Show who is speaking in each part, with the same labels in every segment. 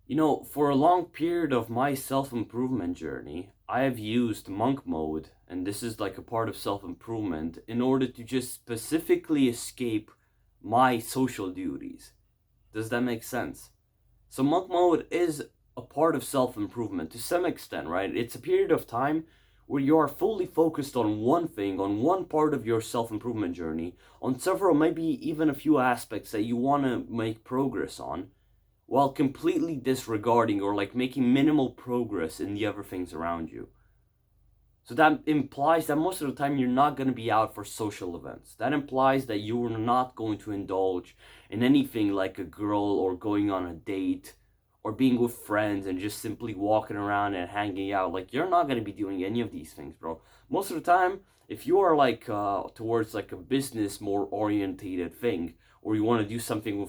Speaker 1: For a long period of my self-improvement journey, I have used monk mode, and this is like a part of self-improvement, in order to just specifically escape my social duties. Does that make sense? So monk mode is a part of self-improvement to some extent, right? It's a period of time where you are fully focused on one thing, on one part of your self-improvement journey, on several, maybe even a few aspects that you want to make progress on, while completely disregarding or like making minimal progress in the other things around you. So that implies that most of the time you're not going to be out for social events. That implies that you are not going to indulge in anything like a girl or going on a date or being with friends and just simply walking around and hanging out. Like, you're not going to be doing any of these things, bro. Most of the time, if you are like towards like a business more orientated thing, or you want to do something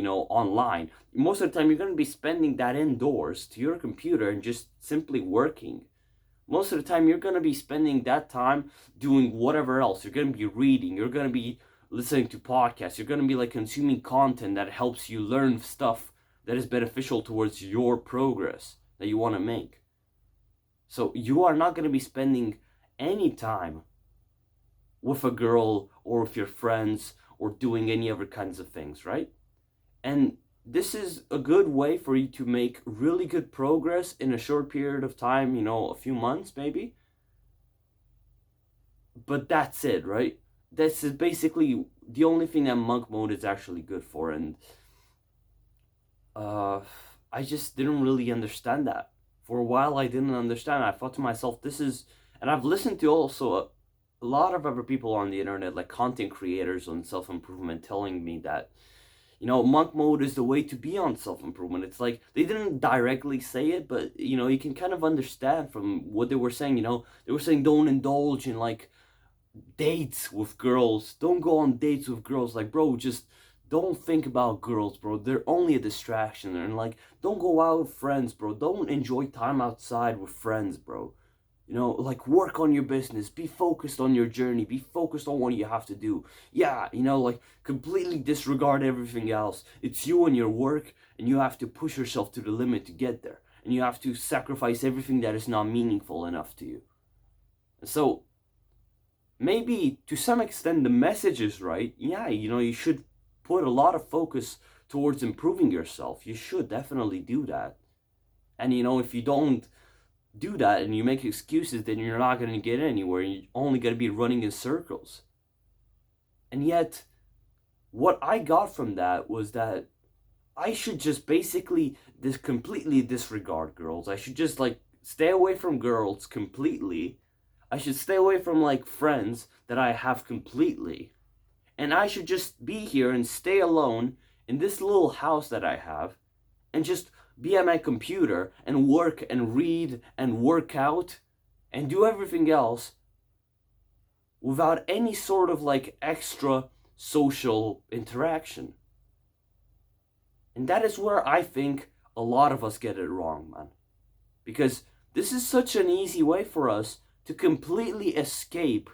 Speaker 1: online, most of the time you're going to be spending that indoors to your computer and just simply working. Most of the time you're going to be spending that time doing whatever else. You're going to be reading, you're going to be listening to podcasts, you're going to be like consuming content that helps you learn stuff that is beneficial towards your progress that you want to make. So you are not going to be spending any time with a girl or with your friends or doing any other kinds of things, right? And this is a good way for you to make really good progress in a short period of time, a few months maybe. But that's it, right? This is basically the only thing that monk mode is actually good for. And uh, I just didn't really understand that. For a while, I didn't understand. I thought to myself, this is. And I've listened to also a lot of other people on the internet, like content creators on self improvement, telling me that monk mode is the way to be on self-improvement. It's like they didn't directly say it, but you can kind of understand from what they were saying. They were saying don't indulge in like dates with girls, don't go on dates with girls. Like, bro, just don't think about girls, bro. They're only a distraction. And like, don't go out with friends, bro. Don't enjoy time outside with friends, bro. Like, work on your business, be focused on your journey, be focused on what you have to do. Yeah, like, completely disregard everything else. It's you and your work, and you have to push yourself to the limit to get there. And you have to sacrifice everything that is not meaningful enough to you. So, maybe to some extent the message is right. Yeah, you should put a lot of focus towards improving yourself. You should definitely do that. And if you don't do that and you make excuses, then you're not going to get anywhere. You're only going to be running in circles. And yet, what I got from that was that I should just basically completely disregard girls. I should just like stay away from girls completely. I should stay away from like friends that I have completely. And I should just be here and stay alone in this little house that I have and just be at my computer and work and read and work out and do everything else without any sort of like extra social interaction. And that is where I think a lot of us get it wrong, man. Because this is such an easy way for us to completely escape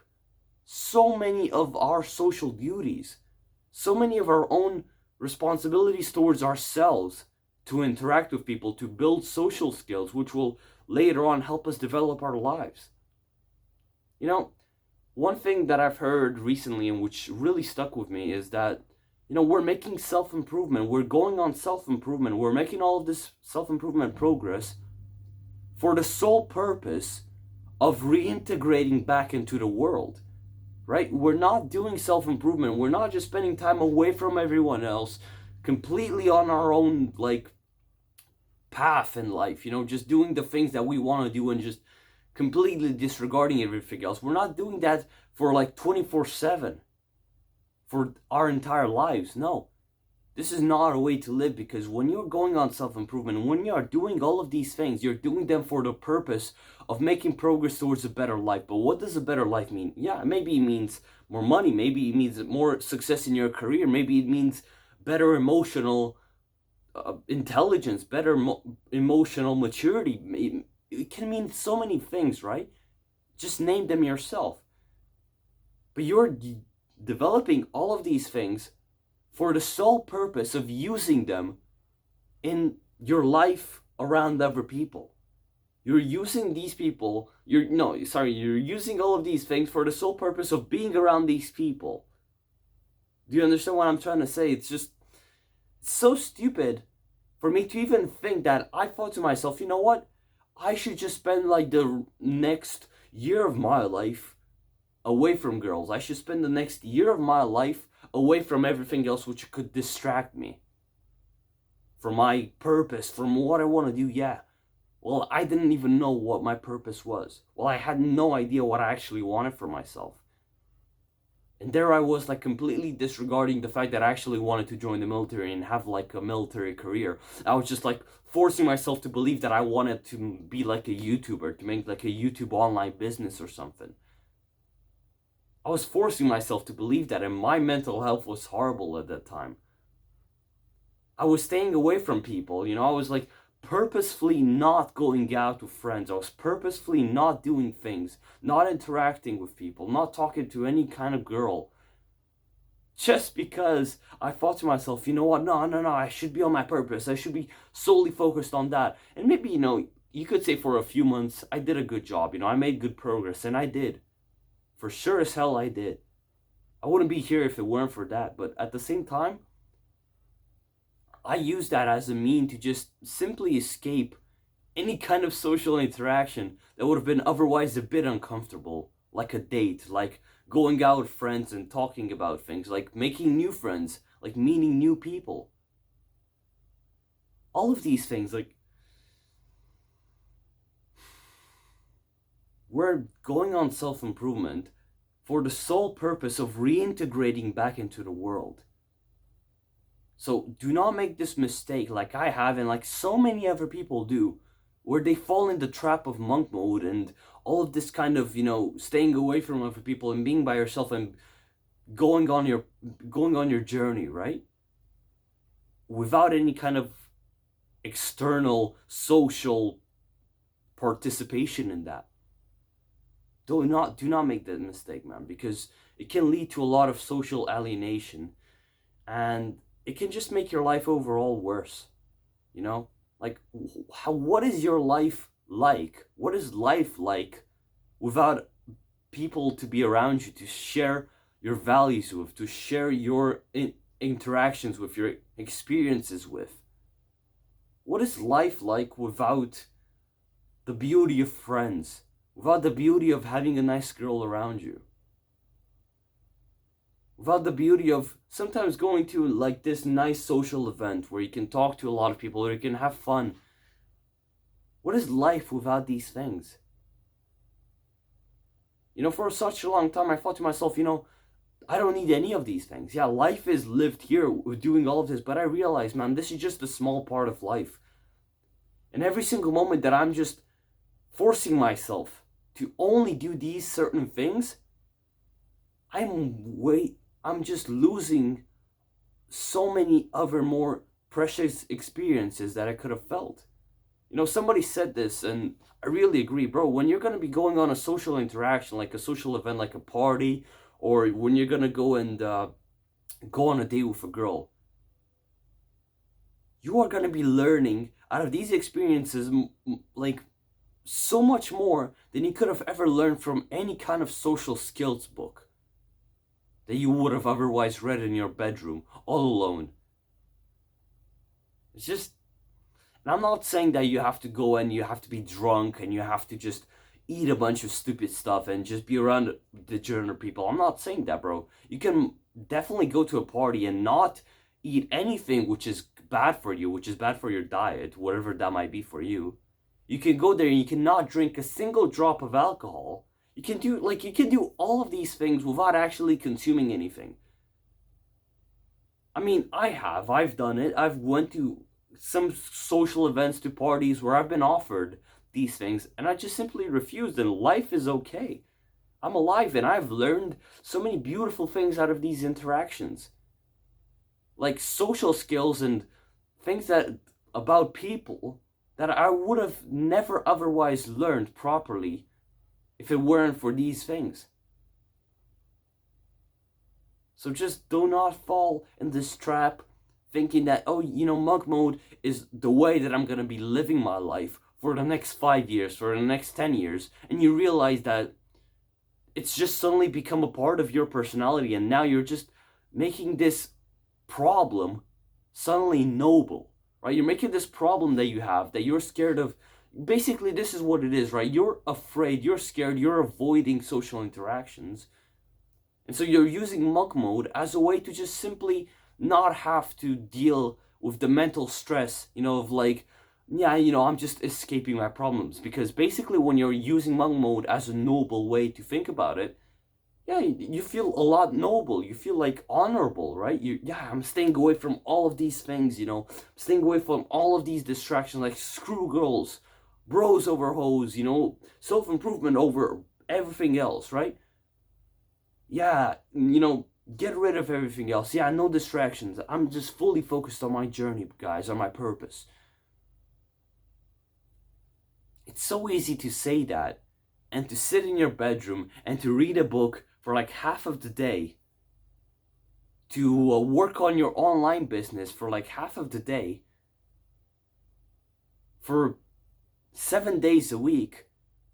Speaker 1: so many of our social duties, so many of our own responsibilities towards ourselves, to interact with people, to build social skills, which will later on help us develop our lives. One thing that I've heard recently and which really stuck with me is that, we're making self-improvement, we're going on self-improvement, we're making all of this self-improvement progress for the sole purpose of reintegrating back into the world, right? We're not doing self-improvement, we're not just spending time away from everyone else, completely on our own, like, path in life, just doing the things that we want to do and just completely disregarding everything else. We're not doing that for like 24/7 for our entire lives. No, this is not a way to live, because when you're going on self-improvement, when you are doing all of these things, you're doing them for the purpose of making progress towards a better life. But what does a better life mean? Yeah, maybe it means more money, maybe it means more success in your career, maybe it means better emotional intelligence, better emotional maturity. It can mean so many things, right? Just name them yourself. But you're developing all of these things for the sole purpose of using them in your life around other people. You're using these people, you're using all of these things for the sole purpose of being around these people. Do you understand what I'm trying to say? It's so stupid for me to even think that. I thought to myself, you know what? I should just spend like the next year of my life away from girls. I should spend the next year of my life away from everything else which could distract me from my purpose, from what I want to do. Yeah. Well, I didn't even know what my purpose was. Well, I had no idea what I actually wanted for myself. And there I was, like, completely disregarding the fact that I actually wanted to join the military and have like a military career. I was just like forcing myself to believe that I wanted to be like a YouTuber, to make like a YouTube online business or something. I was forcing myself to believe that, and my mental health was horrible at that time. I was staying away from people, I was like purposefully not going out with friends. I was purposefully not doing things, not interacting with people, not talking to any kind of girl. Just because I thought to myself, you know what, no, no, no, I should be on my purpose. I should be solely focused on that. And maybe, you could say for a few months, I did a good job. I made good progress, and I did. For sure as hell, I did. I wouldn't be here if it weren't for that. But at the same time, I used that as a mean to just simply escape any kind of social interaction that would have been otherwise a bit uncomfortable, like a date, like going out with friends and talking about things, like making new friends, like meeting new people. All of these things, like, we're going on self-improvement for the sole purpose of reintegrating back into the world. So do not make this mistake like I have and like so many other people do, where they fall in the trap of monk mode and all of this kind of, staying away from other people and being by yourself and going on your journey, right? Without any kind of external social participation in that. Do not make that mistake, man, because it can lead to a lot of social alienation, and it can just make your life overall worse. Like, what is your life like? What is life like without people to be around you, to share your values with, to share your interactions with, your experiences with? What is life like without the beauty of friends, without the beauty of having a nice girl around you, without the beauty of sometimes going to like this nice social event where you can talk to a lot of people, where you can have fun? What is life without these things? For such a long time I thought to myself, I don't need any of these things. Yeah, life is lived here with doing all of this, but I realized, man, this is just a small part of life. And every single moment that I'm just forcing myself to only do these certain things, I'm just losing so many other more precious experiences that I could have felt. Somebody said this, and I really agree, bro. When you're going to be going on a social interaction, like a social event, like a party, or when you're going to go and go on a date with a girl, you are going to be learning out of these experiences, like, so much more than you could have ever learned from any kind of social skills book that you would have otherwise read in your bedroom, all alone. It's just, and I'm not saying that you have to go and you have to be drunk and you have to just eat a bunch of stupid stuff and just be around degenerate people. I'm not saying that, bro. You can definitely go to a party and not eat anything which is bad for you, which is bad for your diet, whatever that might be for you. You can go there and you cannot drink a single drop of alcohol. You can do all of these things without actually consuming anything. I mean, I've done it. I've went to some social events, to parties where I've been offered these things, and I just simply refused, and life is okay. I'm alive, and I've learned so many beautiful things out of these interactions. Like social skills and things that about people that I would have never otherwise learned properly if it weren't for these things. So just do not fall in this trap thinking that, oh, monk mode is the way that I'm gonna be living my life for the next 5 years, for the next 10 years, and you realize that it's just suddenly become a part of your personality, and now you're just making this problem suddenly noble, right? You're making this problem that you have, that you're scared of. Basically, this is what it is, right? You're afraid, you're scared, you're avoiding social interactions. And so you're using monk mode as a way to just simply not have to deal with the mental stress, of like, yeah, I'm just escaping my problems. Because basically, when you're using monk mode as a noble way to think about it, yeah, you feel a lot noble. You feel like honorable, right? Yeah, I'm staying away from all of these things, staying away from all of these distractions, like screw girls, bros over hoes, self improvement over everything else, right? Yeah, get rid of everything else. Yeah, no distractions. I'm just fully focused on my journey, guys, on my purpose. It's so easy to say that and to sit in your bedroom and to read a book for like half of the day, to work on your online business for like half of the day, for 7 days a week,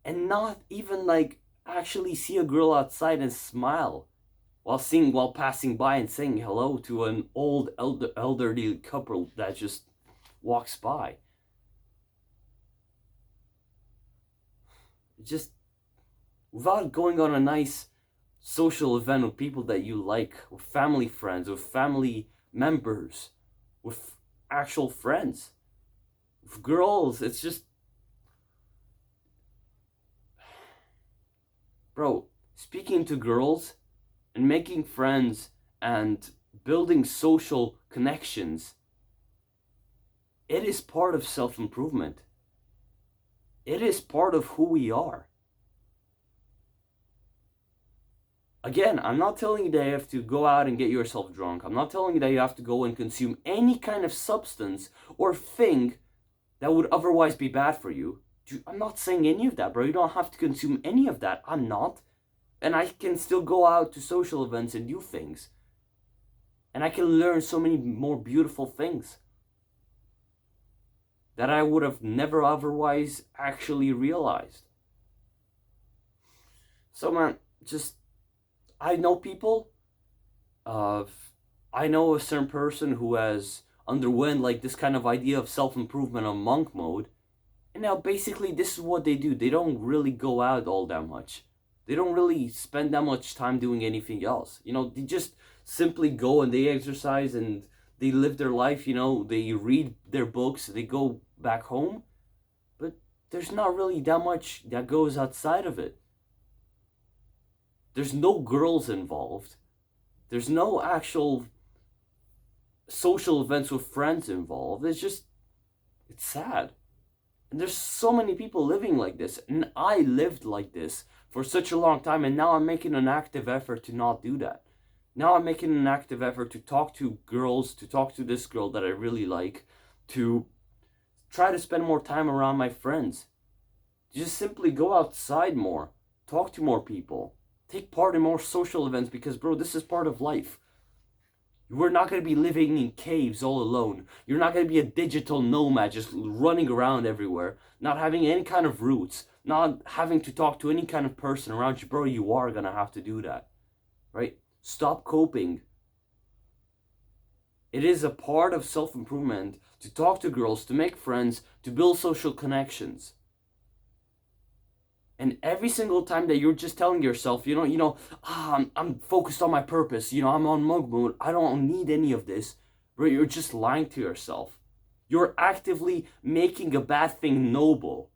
Speaker 1: and not even like actually see a girl outside and smile while passing by and saying hello to an old elderly couple that just walks by. Just without going on a nice social event with people that you like, with family friends, with family members, with actual friends, with girls. It's just, bro, speaking to girls and making friends and building social connections, it is part of self-improvement. It is part of who we are. Again, I'm not telling you that you have to go out and get yourself drunk. I'm not telling you that you have to go and consume any kind of substance or thing that would otherwise be bad for you. I'm not saying any of that, bro. You don't have to consume any of that. I'm not. And I can still go out to social events and do things. And I can learn so many more beautiful things that I would have never otherwise actually realized. So, man, just, I know people. I know a certain person who has underwent like this kind of idea of self-improvement on monk mode. And now basically this is what they do. They don't really go out all that much. They don't really spend that much time doing anything else. They just simply go and they exercise and they live their life, they read their books, they go back home. But there's not really that much that goes outside of it. There's no girls involved. There's no actual social events with friends involved. It's sad. And there's so many people living like this. And I lived like this for such a long time. And now I'm making an active effort to not do that. Now I'm making an active effort to talk to girls, to talk to this girl that I really like, to try to spend more time around my friends. Just simply go outside more. Talk to more people. Take part in more social events because, bro, this is part of life. We're not going to be living in caves all alone. You're not going to be a digital nomad just running around everywhere, not having any kind of roots, not having to talk to any kind of person around you. Bro, you are going to have to do that, right? Stop coping. It is a part of self-improvement to talk to girls, to make friends, to build social connections. And every single time that you're just telling yourself, I'm focused on my purpose, I'm on monk mode, I don't need any of this, bro, you're just lying to yourself. You're actively making a bad thing noble.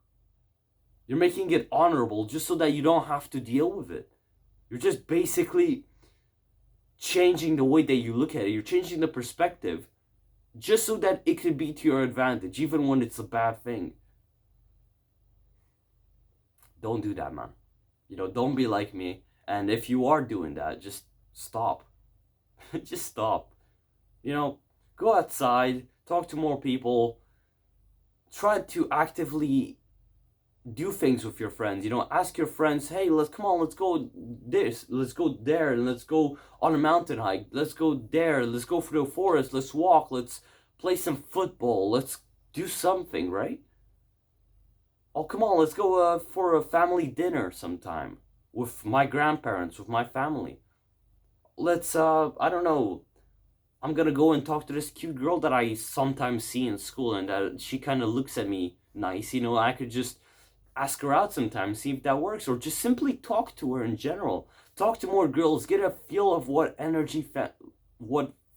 Speaker 1: You're making it honorable just so that you don't have to deal with it. You're just basically changing the way that you look at it. You're changing the perspective just so that it could be to your advantage, even when it's a bad thing. Don't do that, man. Don't be like me. And if you are doing that, just stop. Just stop. Go outside, talk to more people, try to actively do things with your friends. You know, ask your friends, hey, let's come on, let's go this, let's go there, and let's go on a mountain hike. Let's go there, let's go through the forest, let's walk, let's play some football, let's do something, right? Oh, come on, let's go for a family dinner sometime with my grandparents, with my family. Let's I don't know, I'm gonna go and talk to this cute girl that I sometimes see in school, and that she kind of looks at me nice. You know, I could just ask her out sometimes, see if that works, or just simply talk to her in general. Talk to more girls, get a feel of what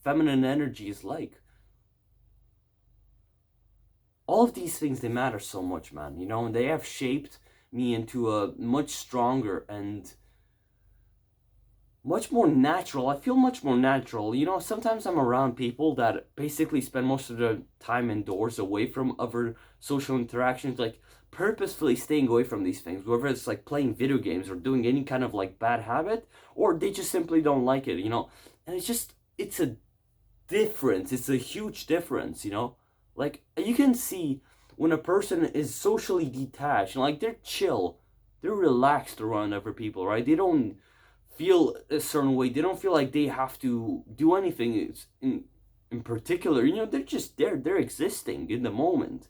Speaker 1: feminine energy is like. All of these things, they matter so much, man. You know, and they have shaped me into a much stronger and much more natural. I feel much more natural. You know, sometimes I'm around people that basically spend most of their time indoors, away from other social interactions, like purposefully staying away from these things, whether it's like playing video games or doing any kind of like bad habit, or they just simply don't like it, you know. And it's a difference. It's a huge difference, you know. Like, you can see when a person is socially detached, like they're chill, they're relaxed around other people, right? They don't feel a certain way. They don't feel like they have to do anything in particular. You know, they're just there. They're existing in the moment.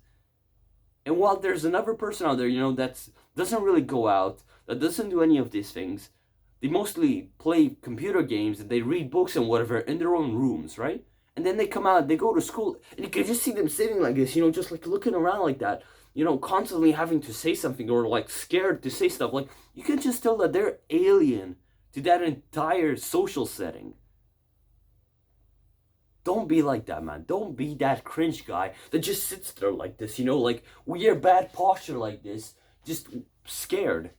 Speaker 1: And while there's another person out there, you know, that doesn't really go out, that doesn't do any of these things. They mostly play computer games and they read books and whatever in their own rooms, right? And then they come out, they go to school, and you can just see them sitting like this, you know, just like looking around like that, you know, constantly having to say something or like scared to say stuff. Like, you can just tell that they're alien to that entire social setting. Don't be like that, man. Don't be that cringe guy that just sits there like this, you know, like weird bad posture like this, just scared.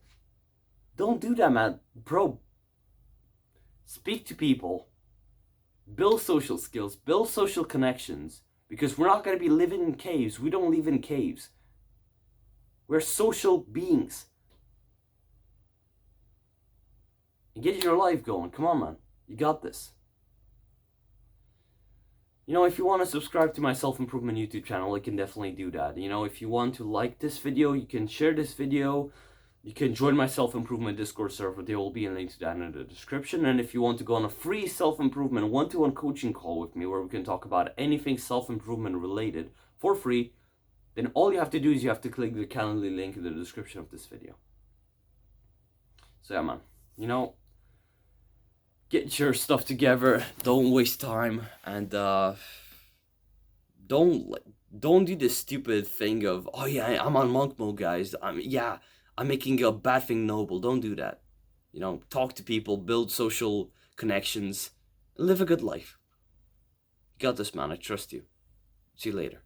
Speaker 1: Don't do that, man. Bro, speak to people, build social skills, build social connections, because we're not going to be living in caves. We don't live in caves. We're social beings. And get your life going. Come on, man. You got this. You know, if you want to subscribe to my self-improvement YouTube channel, you can definitely do that. You know, if you want to like this video, you can share this video. You can join my self-improvement Discord server. There will be a link to that in the description. And if you want to go on a free self-improvement one-to-one coaching call with me, where we can talk about anything self-improvement related for free, then all you have to do is you have to click the Calendly link in the description of this video. So yeah, man, you know, get your stuff together. Don't waste time, and don't do this stupid thing of, oh yeah, I'm on monk mode, guys. I'm making a bad thing noble. Don't do that. You know, talk to people, build social connections, live a good life. You got this, man. I trust you. See you later.